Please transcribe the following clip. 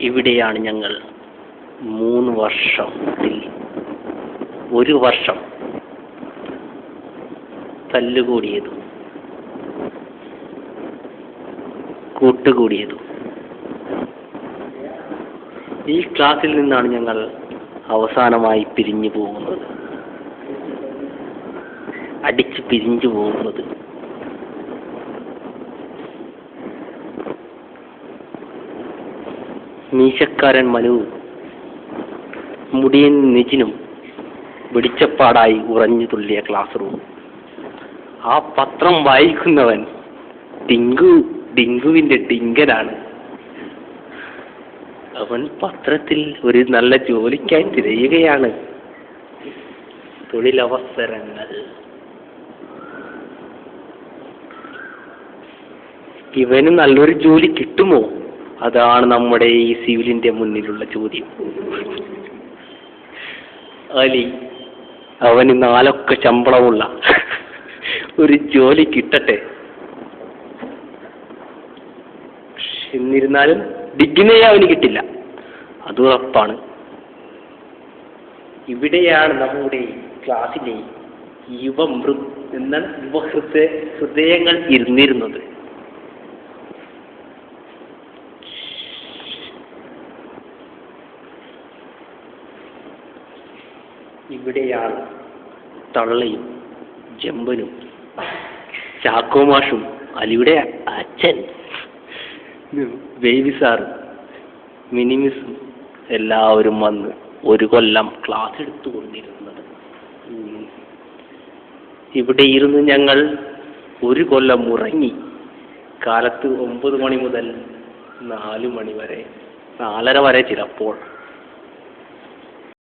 ഇവിടെയാണ് ഞങ്ങൾ 3 വർഷത്തിൽ 1 വർഷം തല്ലുകൂടിയതും കൂട്ടുകൂടിയതും. ഈ ക്ലാസ്സിൽ നിന്നാണ് ഞങ്ങൾ അവസാനമായി പിരിഞ്ഞു പോകുന്നത്, അടിച്ച് പിരിഞ്ഞു പോകുന്നത്. മീശക്കാരൻ മനുവും മുടിയൻ നിജിനും വെളിച്ചപ്പാടായി ഉറഞ്ഞു തുള്ളിയ ക്ലാസ് റൂം. ആ പത്രം വായിക്കുന്നവൻ ഡിങ്കുവിന്റെ ഡിങ്കനാണ്. അവൻ പത്രത്തിൽ ഒരു നല്ല ജോലിക്കായി തിരയുകയാണ്. തൊഴിലവസരങ്ങൾ. ഇവന് നല്ലൊരു ജോലി കിട്ടുമോ? അതാണ് നമ്മുടെ ഈ സിവിലിന്റെ മുന്നിലുള്ള ചോദ്യം. അലി, അവന് 4 ഒക്കെ ശമ്പളമുള്ള ഒരു ജോലി കിട്ടട്ടെ. എന്നിരുന്നാലും ഡിഗ്രിയെ അവന് കിട്ടില്ല, അത് ഉറപ്പാണ്. ഇവിടെയാണ് നമ്മുടെ ക്ലാസ്സിലെ യുവഹൃദയങ്ങൾ ഇരുന്നിരുന്നത്. ഇവിടെയാണ് തള്ളയും ജമ്പനും ചാക്കോമാഷും അലിയുടെ അച്ഛൻ ബേബി സാറും മിനിമിസും എല്ലാവരും വന്ന് 1 കൊല്ലം ക്ലാസ് എടുത്തുകൊണ്ടിരുന്നത്. ഇവിടെ ഇരുന്ന് ഞങ്ങൾ 1 കൊല്ലം ഉറങ്ങി. കാലത്ത് 9 മണി മുതൽ 4 മണി വരെ, 4:30 വരെ ചിലപ്പോൾ.